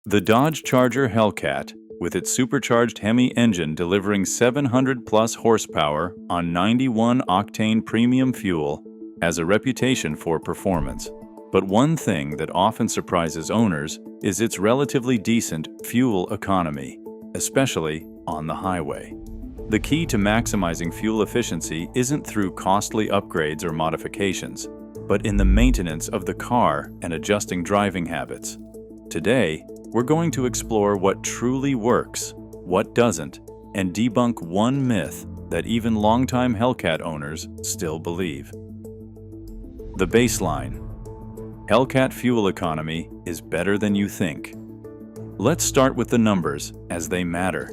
The Dodge Charger Hellcat, with its supercharged Hemi engine delivering 700-plus horsepower on 91-octane premium fuel, has a reputation for performance. But one thing that often surprises owners is its relatively decent fuel economy, especially on the highway. The key to maximizing fuel efficiency isn't through costly upgrades or modifications, but in the maintenance of the car and adjusting driving habits. Today, we're going to explore what truly works, what doesn't, and debunk one myth that even longtime Hellcat owners still believe. The baseline. Hellcat fuel economy is better than you think. Let's start with the numbers, as they matter.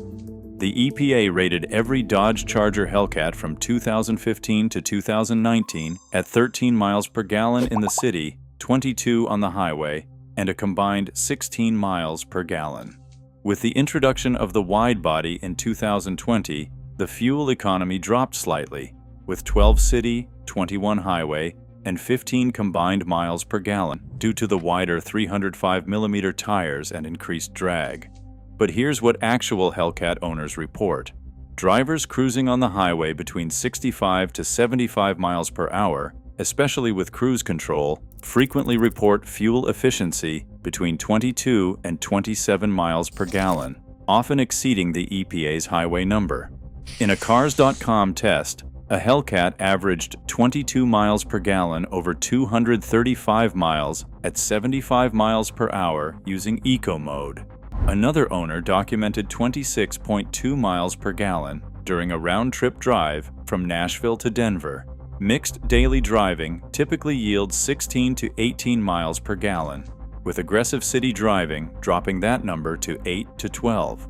The EPA rated every Dodge Charger Hellcat from 2015 to 2019 at 13 miles per gallon in the city, 22 on the highway, and a combined 16 miles per gallon. With the introduction of the wide body in 2020, the fuel economy dropped slightly, with 12 city, 21 highway, and 15 combined miles per gallon due to the wider 305mm tires and increased drag. But here's what actual Hellcat owners report. Drivers cruising on the highway between 65 to 75 miles per hour, especially with cruise control, frequently report fuel efficiency between 22 and 27 miles per gallon, often exceeding the EPA's highway number. In a Cars.com test, a Hellcat averaged 22 miles per gallon over 235 miles at 75 miles per hour using Eco mode. Another owner documented 26.2 miles per gallon during a round-trip drive from Nashville to Denver. Mixed daily driving typically yields 16 to 18 miles per gallon, with aggressive city driving dropping that number to 8 to 12.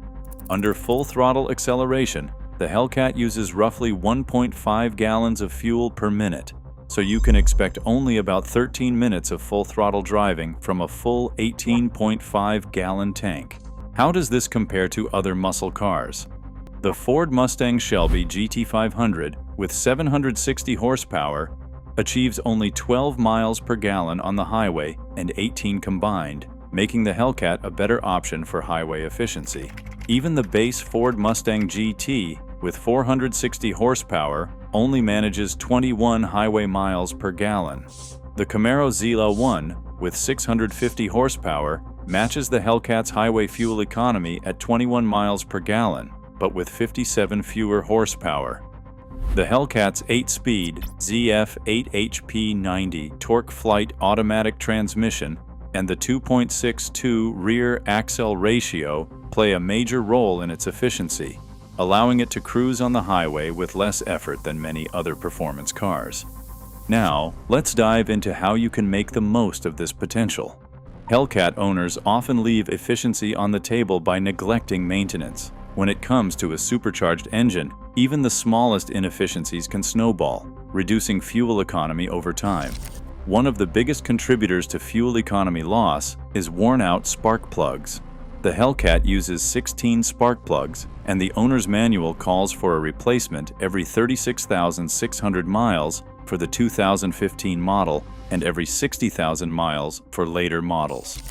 Under full throttle acceleration, the Hellcat uses roughly 1.5 gallons of fuel per minute, so you can expect only about 13 minutes of full throttle driving from a full 18.5-gallon tank. How does this compare to other muscle cars? The Ford Mustang Shelby GT500, with 760 horsepower, achieves only 12 miles per gallon on the highway and 18 combined, making the Hellcat a better option for highway efficiency. Even the base Ford Mustang GT, with 460 horsepower, only manages 21 highway miles per gallon. The Camaro Zila 1, with 650 horsepower, matches the Hellcat's highway fuel economy at 21 miles per gallon, but with 57 fewer horsepower. The Hellcat's 8-speed ZF8HP90 torque flight automatic transmission and the 2.62 rear axle ratio play a major role in its efficiency, allowing it to cruise on the highway with less effort than many other performance cars. Now, let's dive into how you can make the most of this potential. Hellcat owners often leave efficiency on the table by neglecting maintenance. When it comes to a supercharged engine, even the smallest inefficiencies can snowball, reducing fuel economy over time. One of the biggest contributors to fuel economy loss is worn-out spark plugs. The Hellcat uses 16 spark plugs, and the owner's manual calls for a replacement every 36,600 miles for the 2015 model and every 60,000 miles for later models.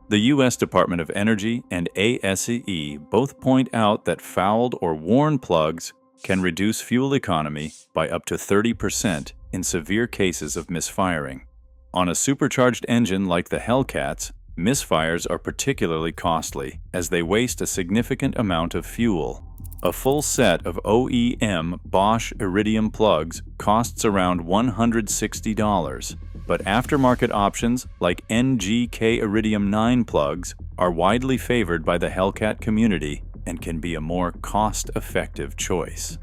The U.S. Department of Energy and ASCE both point out that fouled or worn plugs can reduce fuel economy by up to 30% in severe cases of misfiring. On a supercharged engine like the Hellcat's, misfires are particularly costly as they waste a significant amount of fuel. A full set of OEM Bosch Iridium plugs costs around $160, but aftermarket options like NGK Iridium 9 plugs are widely favored by the Hellcat community and can be a more cost-effective choice.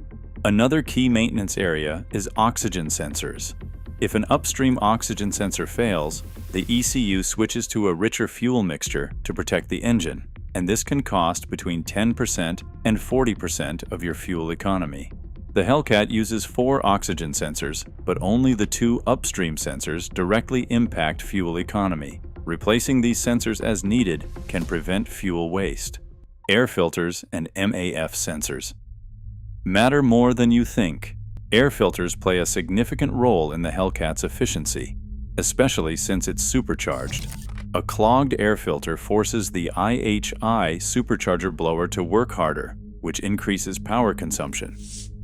Another key maintenance area is oxygen sensors. If an upstream oxygen sensor fails, the ECU switches to a richer fuel mixture to protect the engine, and this can cost between 10% and 40% of your fuel economy. The Hellcat uses 4 oxygen sensors, but only the 2 upstream sensors directly impact fuel economy. Replacing these sensors as needed can prevent fuel waste. Air filters and MAF sensors matter more than you think. Air filters play a significant role in the Hellcat's efficiency, especially since it's supercharged. A clogged air filter forces the IHI supercharger blower to work harder, which increases power consumption.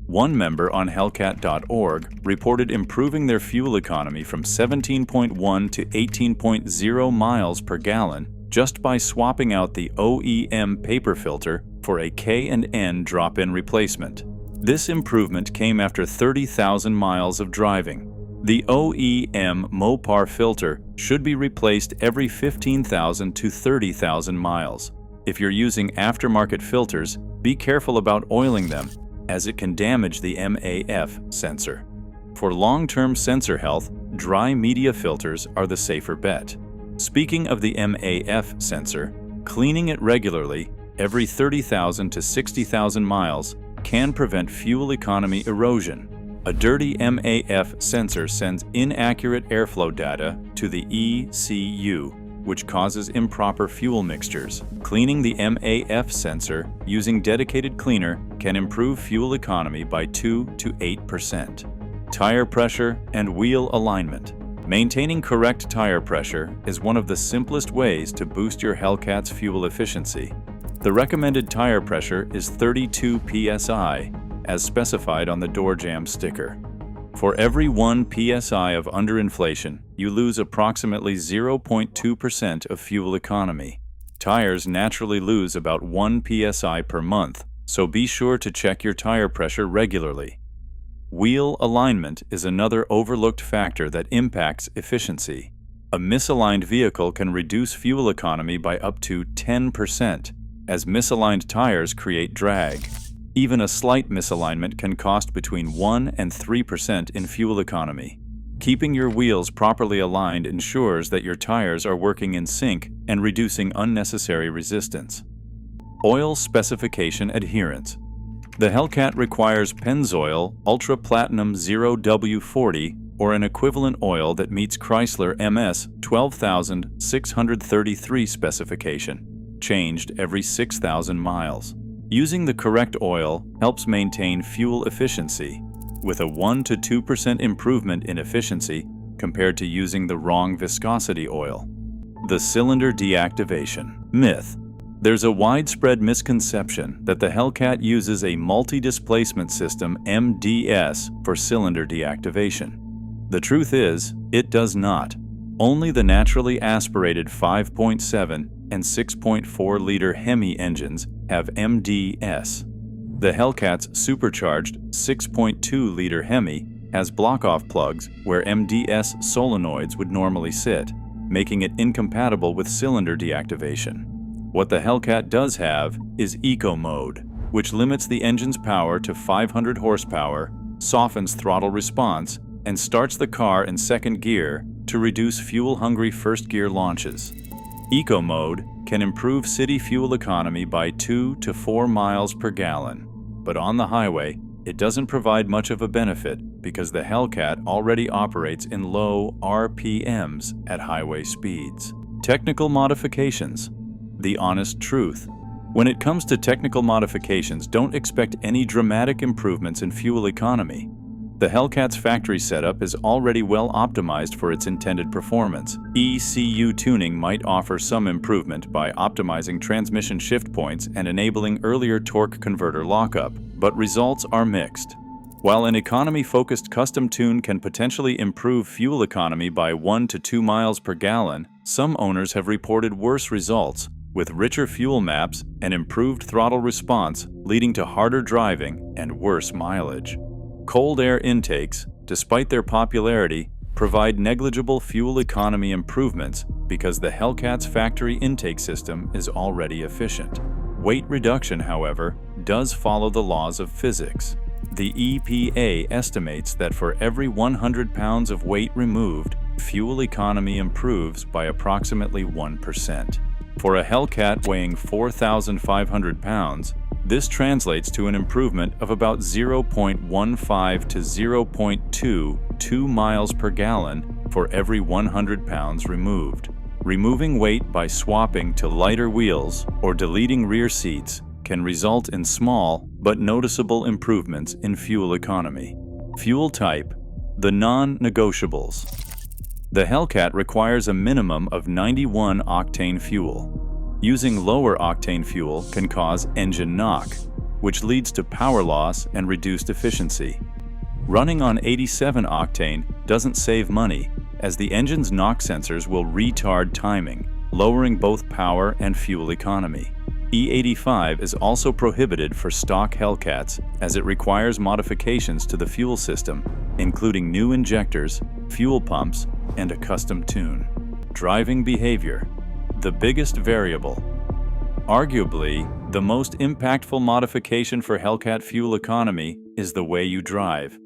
One member on Hellcat.org reported improving their fuel economy from 17.1 to 18.0 miles per gallon just by swapping out the OEM paper filter for a K&N drop-in replacement. This improvement came after 30,000 miles of driving. The OEM Mopar filter should be replaced every 15,000 to 30,000 miles. If you're using aftermarket filters, be careful about oiling them, as it can damage the MAF sensor. For long-term sensor health, dry media filters are the safer bet. Speaking of the MAF sensor, cleaning it regularly, every 30,000 to 60,000 miles, can prevent fuel economy erosion. A dirty MAF sensor sends inaccurate airflow data to the ECU, which causes improper fuel mixtures. Cleaning the MAF sensor using dedicated cleaner can improve fuel economy by 2 to 8%. Tire pressure and wheel alignment. Maintaining correct tire pressure is one of the simplest ways to boost your Hellcat's fuel efficiency. The recommended tire pressure is 32 psi, as specified on the door jamb sticker. For every 1 psi of underinflation, you lose approximately 0.2% of fuel economy. Tires naturally lose about 1 psi per month, so be sure to check your tire pressure regularly. Wheel alignment is another overlooked factor that impacts efficiency. A misaligned vehicle can reduce fuel economy by up to 10%, as misaligned tires create drag. Even a slight misalignment can cost between 1 and 3% in fuel economy. Keeping your wheels properly aligned ensures that your tires are working in sync and reducing unnecessary resistance. Oil specification adherence. The Hellcat requires Pennzoil Ultra Platinum 0W40 or an equivalent oil that meets Chrysler MS 12633 specification, changed every 6,000 miles. Using the correct oil helps maintain fuel efficiency, with a 1 to 2% improvement in efficiency compared to using the wrong viscosity oil. The cylinder deactivation myth. There's a widespread misconception that the Hellcat uses a multi-displacement system MDS for cylinder deactivation. The truth is, it does not. Only the naturally aspirated 5.7 and 6.4-liter Hemi engines have MDS. The Hellcat's supercharged 6.2-liter Hemi has block-off plugs where MDS solenoids would normally sit, making it incompatible with cylinder deactivation. What the Hellcat does have is Eco Mode, which limits the engine's power to 500 horsepower, softens throttle response, and starts the car in second gear to reduce fuel-hungry first-gear launches. Eco Mode can improve city fuel economy by 2 to 4 miles per gallon, but on the highway, it doesn't provide much of a benefit because the Hellcat already operates in low RPMs at highway speeds. Technical modifications. The honest truth. When it comes to technical modifications, don't expect any dramatic improvements in fuel economy. The Hellcat's factory setup is already well optimized for its intended performance. ECU tuning might offer some improvement by optimizing transmission shift points and enabling earlier torque converter lockup, but results are mixed. While an economy-focused custom tune can potentially improve fuel economy by 1 to 2 miles per gallon, some owners have reported worse results, with richer fuel maps and improved throttle response leading to harder driving and worse mileage. Cold air intakes, despite their popularity, provide negligible fuel economy improvements because the Hellcat's factory intake system is already efficient. Weight reduction, however, does follow the laws of physics. The EPA estimates that for every 100 pounds of weight removed, fuel economy improves by approximately 1%. For a Hellcat weighing 4,500 pounds, this translates to an improvement of about 0.15 to 0.22 miles per gallon for every 100 pounds removed. Removing weight by swapping to lighter wheels or deleting rear seats can result in small but noticeable improvements in fuel economy. Fuel type. The non-negotiables. The Hellcat requires a minimum of 91 octane fuel. Using lower octane fuel can cause engine knock, which leads to power loss and reduced efficiency. Running on 87 octane doesn't save money, as the engine's knock sensors will retard timing, lowering both power and fuel economy. E85 is also prohibited for stock Hellcats as it requires modifications to the fuel system, including new injectors, fuel pumps, and a custom tune. Driving behavior, the biggest variable. Arguably, the most impactful modification for Hellcat fuel economy is the way you drive.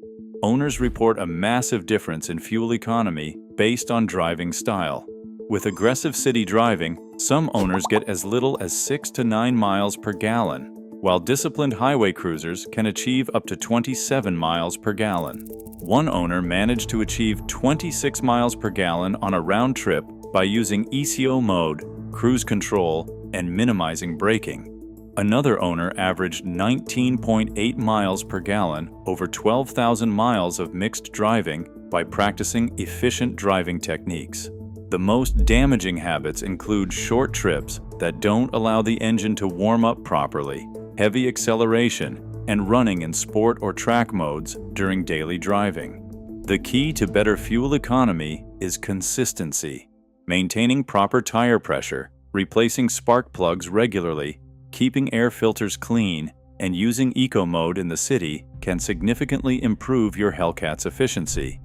Owners report a massive difference in fuel economy based on driving style. With aggressive city driving, some owners get as little as 6 to 9 miles per gallon, while disciplined highway cruisers can achieve up to 27 miles per gallon. One owner managed to achieve 26 miles per gallon on a round trip by using ECO mode, cruise control, and minimizing braking. Another owner averaged 19.8 miles per gallon over 12,000 miles of mixed driving by practicing efficient driving techniques. The most damaging habits include short trips that don't allow the engine to warm up properly, heavy acceleration, and running in sport or track modes during daily driving. The key to better fuel economy is consistency. Maintaining proper tire pressure, replacing spark plugs regularly, keeping air filters clean, and using eco mode in the city can significantly improve your Hellcat's efficiency.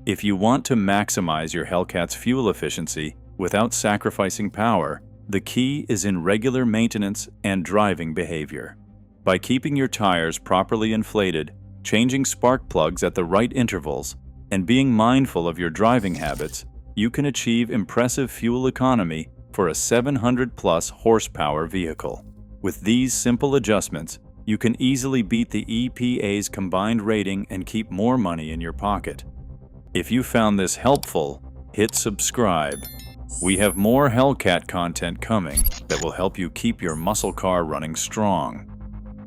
If you want to maximize your Hellcat's fuel efficiency without sacrificing power, the key is in regular maintenance and driving behavior. By keeping your tires properly inflated, changing spark plugs at the right intervals, and being mindful of your driving habits, you can achieve impressive fuel economy for a 700-plus horsepower vehicle. With these simple adjustments, you can easily beat the EPA's combined rating and keep more money in your pocket. If you found this helpful, hit subscribe. We have more Hellcat content coming that will help you keep your muscle car running strong.